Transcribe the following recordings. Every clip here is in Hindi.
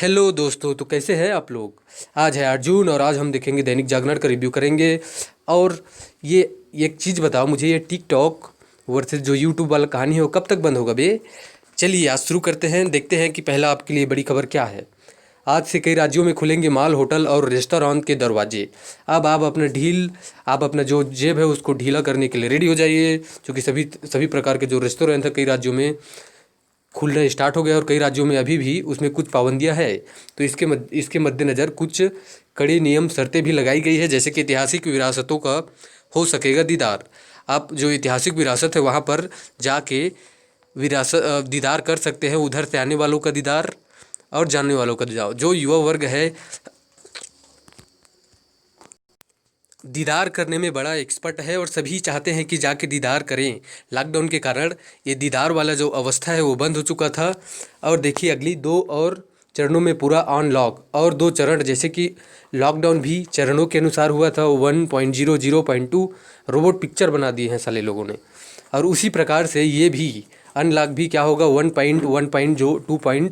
हेलो दोस्तों, तो कैसे हैं आप लोग। आज है 8 जून और आज हम देखेंगे दैनिक जागरण का रिव्यू करेंगे। और ये एक चीज़ बताओ मुझे, ये टिकटॉक वर्सेस जो यूट्यूब वाला कहानी है वो कब तक बंद होगा बे। चलिए आज शुरू करते हैं, देखते हैं कि पहला आपके लिए बड़ी खबर क्या है। आज से कई राज्यों में खुलेंगे मॉल, होटल और रेस्टोरेंट के दरवाजे। अब आप अपना जो जेब है उसको ढीला करने के लिए रेडी हो जाइए, क्योंकि सभी सभी प्रकार के जो रेस्टोरेंट है कई राज्यों में खुलना स्टार्ट हो गया और कई राज्यों में अभी भी उसमें कुछ पाबंदियां है। तो इसके मद्देनज़र कुछ कड़ी नियम शर्तें भी लगाई गई है, जैसे कि ऐतिहासिक विरासतों का हो सकेगा दीदार। आप जो ऐतिहासिक विरासत है वहाँ पर जाके दीदार कर सकते हैं, उधर से आने वालों का दीदार और जानने वालों का दीदार। जो युवा वर्ग है दीदार करने में बड़ा एक्सपर्ट है और सभी चाहते हैं कि जाके दीदार करें। लॉकडाउन के कारण ये दीदार वाला जो अवस्था है वो बंद हो चुका था। और देखिए अगली 2 और चरणों में पूरा अनलॉक, और 2 चरण जैसे कि लॉकडाउन भी चरणों के अनुसार हुआ था। 1.0 0.2 रोबोट पिक्चर बना दिए हैं साले लोगों ने। और उसी प्रकार से ये भी अनलॉक भी क्या होगा, 1.1 जो 2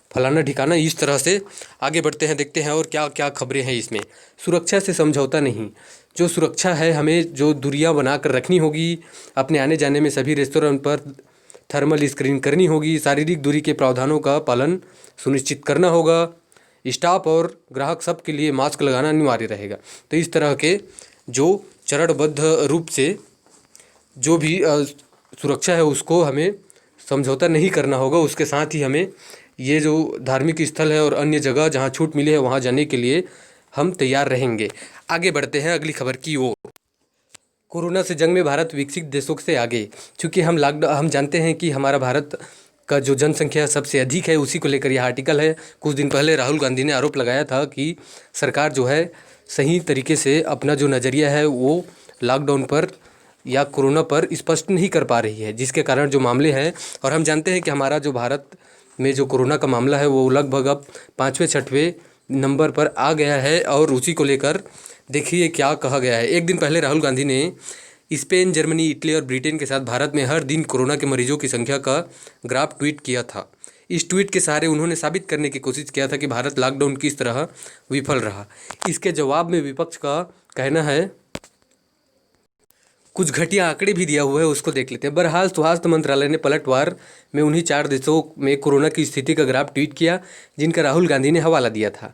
फलाना ठिकाना, इस तरह से आगे बढ़ते हैं, देखते हैं और क्या क्या खबरें हैं इसमें। सुरक्षा से समझौता नहीं। जो सुरक्षा है, हमें जो दूरियां बना कर रखनी होगी, अपने आने जाने में सभी रेस्टोरेंट पर थर्मल स्क्रीनिंग करनी होगी, शारीरिक दूरी के प्रावधानों का पालन सुनिश्चित करना होगा, स्टाफ और ग्राहक सब के लिए मास्क लगाना अनिवार्य रहेगा। तो इस तरह के जो चरणबद्ध रूप से जो भी सुरक्षा है उसको हमें समझौता नहीं करना होगा। उसके साथ ही हमें ये जो धार्मिक स्थल है और अन्य जगह जहाँ छूट मिली है वहाँ जाने के लिए हम तैयार रहेंगे। आगे बढ़ते हैं अगली खबर की ओर। कोरोना से जंग में भारत विकसित देशों से आगे। चूँकि हम जानते हैं कि हमारा भारत का जो जनसंख्या सबसे अधिक है, उसी को लेकर यह आर्टिकल है। कुछ दिन पहले राहुल गांधी ने आरोप लगाया था कि सरकार जो है सही तरीके से अपना जो नज़रिया है वो लॉकडाउन पर या कोरोना पर स्पष्ट नहीं कर पा रही है, जिसके कारण जो मामले हैं, और हम जानते हैं कि हमारा जो भारत में जो कोरोना का मामला है वो लगभग अब 5वें-6वें नंबर पर आ गया है। और उसी को लेकर देखिए क्या कहा गया है। एक दिन पहले राहुल गांधी ने स्पेन, जर्मनी, इटली और ब्रिटेन के साथ भारत में हर दिन कोरोना के मरीजों की संख्या का ग्राफ ट्वीट किया था। इस ट्वीट के सहारे उन्होंने साबित करने की कोशिश किया था कि भारत लॉकडाउन किस तरह विफल रहा। इसके जवाब में विपक्ष का कहना है, कुछ घटिया आंकड़े भी दिया हुआ है, उसको देख लेते हैं। बहरहाल स्वास्थ्य मंत्रालय ने पलटवार में उन्हीं 4 देशों में कोरोना की स्थिति का ग्राफ ट्वीट किया जिनका राहुल गांधी ने हवाला दिया था।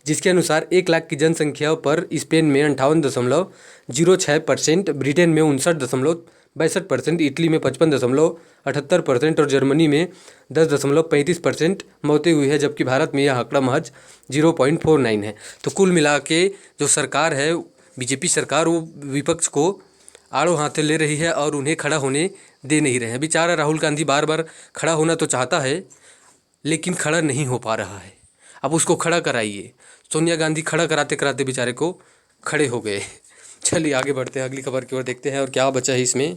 जिसके अनुसार 1 लाख की जनसंख्या पर स्पेन में 58.06%, ब्रिटेन में 59.62%, इटली में 55.78% और जर्मनी में 10.35% मौतें हुई है, जबकि भारत में यह आंकड़ा महज 0.49 है। तो कुल मिला के जो सरकार है, बीजेपी सरकार, वो विपक्ष को आड़ो हाथे ले रही है और उन्हें खड़ा होने दे नहीं रहे हैं। बेचारा राहुल गांधी बार बार खड़ा होना तो चाहता है लेकिन खड़ा नहीं हो पा रहा है। अब उसको खड़ा कराइए। सोनिया गांधी खड़ा कराते कराते बेचारे को खड़े हो गए। चलिए आगे बढ़ते हैं अगली खबर की ओर, देखते हैं और क्या बचा है इसमें।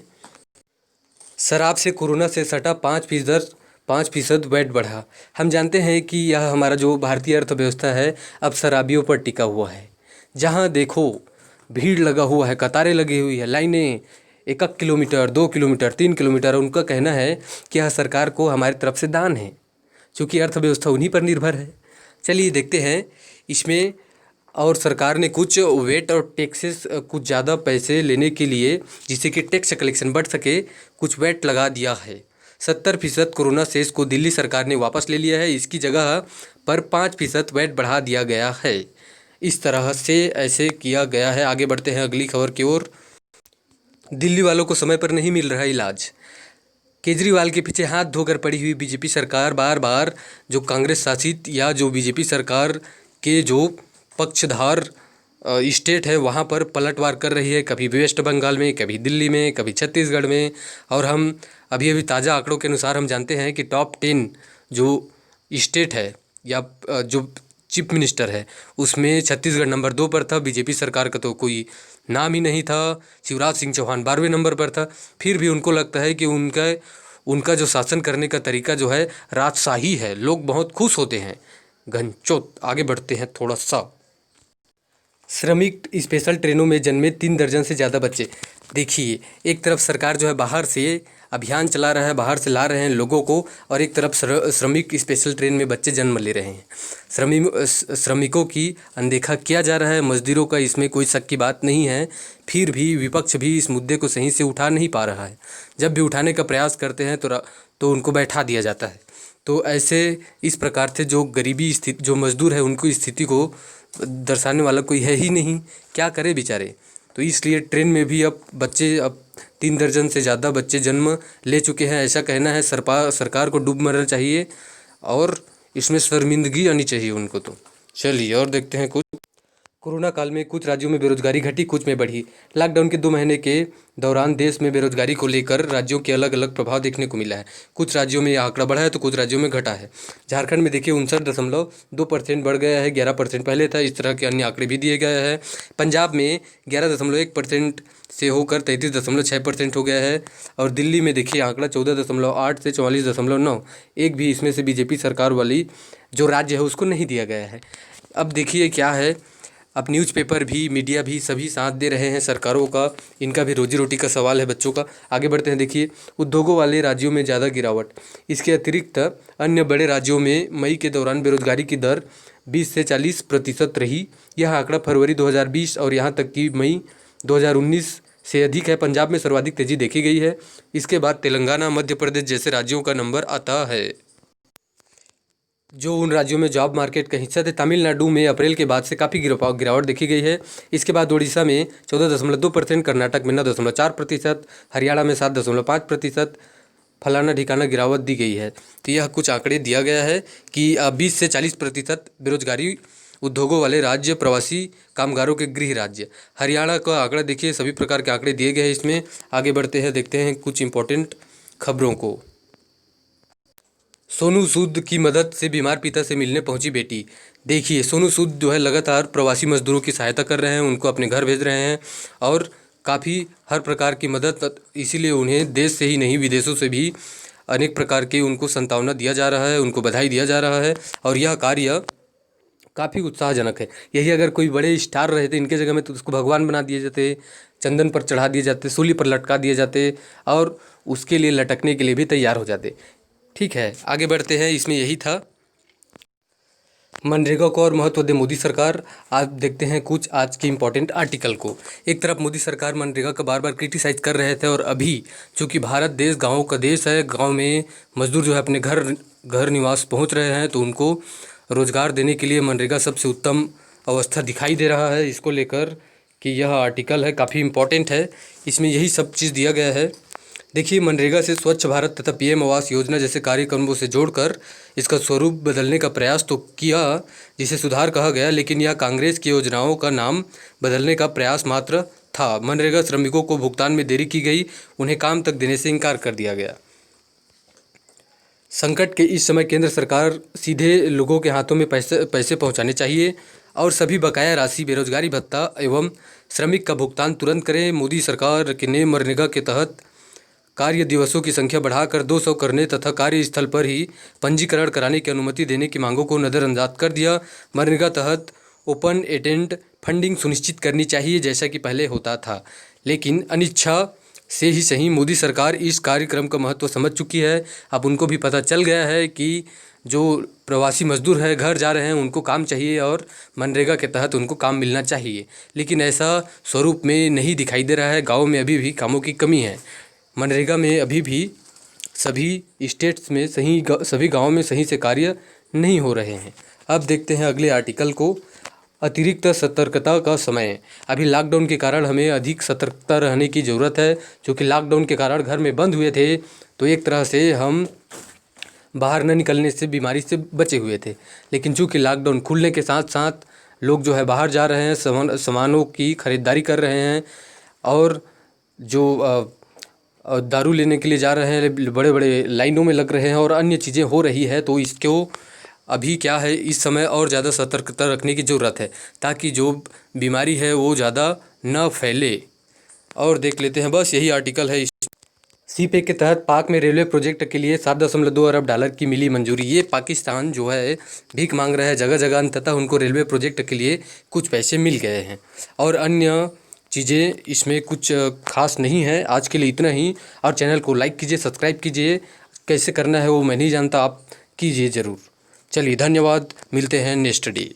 शराब से कोरोना से सटा 5% वैट बढ़ा। हम जानते हैं कि यह हमारा जो भारतीय अर्थव्यवस्था है अब शराबियों पर टिका हुआ है। जहाँ देखो भीड़ लगा हुआ है, कतारें लगी हुई है, लाइनें 1 किलोमीटर, 2 किलोमीटर, 3 किलोमीटर। उनका कहना है कि यह सरकार को हमारी तरफ से दान है, क्योंकि अर्थव्यवस्था उन्हीं पर निर्भर है। चलिए देखते हैं इसमें। और सरकार ने कुछ वेट और टैक्सेस, कुछ ज़्यादा पैसे लेने के लिए, जिससे कि टैक्स कलेक्शन बढ़ सके, कुछ वेट लगा दिया है। 70% कोरोना सेस को दिल्ली सरकार ने वापस ले लिया है। इसकी जगह पर 5% वेट बढ़ा दिया गया है। इस तरह से ऐसे किया गया है। आगे बढ़ते हैं अगली खबर की ओर। दिल्ली वालों को समय पर नहीं मिल रहा इलाज। केजरीवाल के पीछे हाथ धोकर पड़ी हुई बीजेपी सरकार बार बार जो कांग्रेस शासित या जो बीजेपी सरकार के जो पक्षधार स्टेट है वहाँ पर पलटवार कर रही है। कभी वेस्ट बंगाल में, कभी दिल्ली में, कभी छत्तीसगढ़ में। और हम अभी अभी ताज़ा आंकड़ों के अनुसार हम जानते हैं कि टॉप 10 जो स्टेट है या जो चीफ मिनिस्टर है उसमें छत्तीसगढ़ नंबर 2 पर था। बीजेपी सरकार का तो कोई नाम ही नहीं था। शिवराज सिंह चौहान 12वें नंबर पर था। फिर भी उनको लगता है कि उनका जो शासन करने का तरीका जो है राजशाही है, लोग बहुत खुश होते हैं। घनचोत आगे बढ़ते हैं थोड़ा सा। श्रमिक स्पेशल ट्रेनों में जन्मे 3 दर्जन से ज़्यादा बच्चे। देखिए एक तरफ सरकार जो है बाहर से अभियान चला रहा है, बाहर से ला रहे हैं लोगों को, और एक तरफ श्रमिक स्पेशल ट्रेन में बच्चे जन्म ले रहे हैं। श्रमिकों की अनदेखा किया जा रहा है, मजदूरों का इसमें कोई शक की बात नहीं है। फिर भी विपक्ष भी इस मुद्दे को सही से उठा नहीं पा रहा है। जब भी उठाने का प्रयास करते हैं तो उनको बैठा दिया जाता है। तो ऐसे इस प्रकार से जो गरीबी स्थिति, जो मजदूर है, उनकी स्थिति को दर्शाने वाला कोई है ही नहीं। क्या करे बेचारे। तो इसलिए ट्रेन में भी अब 3 दर्जन से ज़्यादा बच्चे जन्म ले चुके हैं, ऐसा कहना है। सरकार को डूब मरना चाहिए और इसमें शर्मिंदगी आनी चाहिए उनको। तो चलिए और देखते हैं कुछ। कोरोना काल में कुछ राज्यों में बेरोजगारी घटी, कुछ में बढ़ी। लॉकडाउन के 2 महीने के दौरान देश में बेरोजगारी को लेकर राज्यों के अलग अलग प्रभाव देखने को मिला है। कुछ राज्यों में यह आंकड़ा बढ़ा है तो कुछ राज्यों में घटा है। झारखंड में देखिए 59.2% बढ़ गया है, 11% पहले था। इस तरह के अन्य आंकड़े भी दिए गए हैं। पंजाब में 11.1% से होकर 33.6% हो गया है। और दिल्ली में देखिए आंकड़ा 14.8 से 44.9। एक भी इसमें से बीजेपी सरकार वाली जो राज्य है उसको नहीं दिया गया है। अब देखिए क्या है, अब न्यूज़पेपर भी, मीडिया भी सभी साथ दे रहे हैं सरकारों का। इनका भी रोजी रोटी का सवाल है बच्चों का। आगे बढ़ते हैं। देखिए उद्योगों वाले राज्यों में ज़्यादा गिरावट। इसके अतिरिक्त अन्य बड़े राज्यों में मई के दौरान बेरोजगारी की दर 20 से 40% रही। यह आंकड़ा फरवरी 2020 और यहाँ तक कि मई 2019 से अधिक है। पंजाब में सर्वाधिक तेज़ी देखी गई है। इसके बाद तेलंगाना, मध्य प्रदेश जैसे राज्यों का नंबर आता है, जो उन राज्यों में जॉब मार्केट का हिस्सा थे। तमिलनाडु में अप्रैल के बाद से काफ़ी गिरावट देखी गई है। इसके बाद उड़ीसा में 14.2%, कर्नाटक में 9.4%, हरियाणा में 7.5%, फलाना ठिकाना गिरावट दी गई है। तो यह कुछ आंकड़े दिया गया है कि 20 से 40% बेरोजगारी उद्योगों वाले राज्य, प्रवासी कामगारों के गृह राज्य। हरियाणा का आंकड़ा देखिए, सभी प्रकार के आंकड़े दिए गए हैं इसमें। आगे बढ़ते हैं, देखते हैं कुछ इंपॉर्टेंट खबरों को। सोनू सूद की मदद से बीमार पिता से मिलने पहुंची बेटी। देखिए सोनू सूद जो है लगातार प्रवासी मजदूरों की सहायता कर रहे हैं, उनको अपने घर भेज रहे हैं और काफ़ी हर प्रकार की मदद, इसीलिए उन्हें देश से ही नहीं विदेशों से भी अनेक प्रकार की उनको सांत्वना दिया जा रहा है, उनको बधाई दिया जा रहा है। और यह कार्य काफ़ी उत्साहजनक है। यही अगर कोई बड़े स्टार रहते इनके जगह में तो उसको भगवान बना दिए जाते, चंदन पर चढ़ा दिए जाते, सूली पर लटका दिए जाते और उसके लिए लटकने के लिए भी तैयार हो जाते। ठीक है, आगे बढ़ते हैं। इसमें यही था। मनरेगा को और महत्व दे मोदी सरकार। आज देखते हैं कुछ आज के इम्पोर्टेंट आर्टिकल को। एक तरफ मोदी सरकार मनरेगा का बार बार क्रिटिसाइज कर रहे थे और अभी चूँकि भारत देश गाँव का देश है, गाँव में मजदूर जो है अपने घर निवास पहुँच रहे हैं, तो उनको रोज़गार देने के लिए मनरेगा सबसे उत्तम अवस्था दिखाई दे रहा है। इसको लेकर कि यह आर्टिकल है, काफ़ी इम्पोर्टेंट है। इसमें यही सब चीज़ दिया गया है। देखिए मनरेगा से स्वच्छ भारत तथा पीएम आवास योजना जैसे कार्यक्रमों से जोड़कर इसका स्वरूप बदलने का प्रयास तो किया, जिसे सुधार कहा गया, लेकिन यह कांग्रेस की योजनाओं का नाम बदलने का प्रयास मात्र था। मनरेगा श्रमिकों को भुगतान में देरी की गई, उन्हें काम तक देने से इनकार कर दिया गया। संकट के इस समय केंद्र सरकार सीधे लोगों के हाथों में पैसे पहुंचाने चाहिए और सभी बकाया राशि, बेरोजगारी भत्ता एवं श्रमिक का भुगतान तुरंत करें। मोदी सरकार ने मनरेगा के तहत कार्य दिवसों की संख्या बढ़ाकर 200 करने तथा कार्यस्थल पर ही पंजीकरण कराने की अनुमति देने की मांगों को नज़रअंदाज कर दिया। मनरेगा तहत ओपन एंडेड फंडिंग सुनिश्चित करनी चाहिए जैसा कि पहले होता था, लेकिन अनिच्छा से ही सही मोदी सरकार इस कार्यक्रम का महत्व समझ चुकी है। अब उनको भी पता चल गया है कि जो प्रवासी मजदूर हैं घर जा रहे हैं उनको काम चाहिए और मनरेगा के तहत उनको काम मिलना चाहिए, लेकिन ऐसा स्वरूप में नहीं दिखाई दे रहा है। गाँव में अभी भी कामों की कमी है। मनरेगा में अभी भी सभी स्टेट्स में सभी गाँव में सही से कार्य नहीं हो रहे हैं। अब देखते हैं अगले आर्टिकल को। अतिरिक्त सतर्कता का समय। अभी लॉकडाउन के कारण हमें अधिक सतर्कता रहने की ज़रूरत है, क्योंकि लॉकडाउन के कारण घर में बंद हुए थे तो एक तरह से हम बाहर न निकलने से, बीमारी से बचे हुए थे। लेकिन चूँकि लॉकडाउन खुलने के साथ साथ लोग जो है बाहर जा रहे हैं, सामानों की खरीदारी कर रहे हैं और जो दारू लेने के लिए जा रहे हैं, बड़े बड़े लाइनों में लग रहे हैं और अन्य चीज़ें हो रही है। तो इसको अभी क्या है, इस समय और ज़्यादा सतर्कता रखने की ज़रूरत है ताकि जो बीमारी है वो ज़्यादा न फैले। और देख लेते हैं, बस यही आर्टिकल है। सीपेक के तहत पाक में रेलवे प्रोजेक्ट के लिए $7.2 अरब की मिली मंजूरी। ये पाकिस्तान जो है भीख मांग रहा है जगह जगह, अंततः उनको रेलवे प्रोजेक्ट के लिए कुछ पैसे मिल गए हैं। और अन्य चीज़ें इसमें कुछ खास नहीं है। आज के लिए इतना ही। और चैनल को लाइक कीजिए, सब्सक्राइब कीजिए। कैसे करना है वो मैं नहीं जानता, आप कीजिए ज़रूर। चलिए धन्यवाद, मिलते हैं नेक्स्ट डे।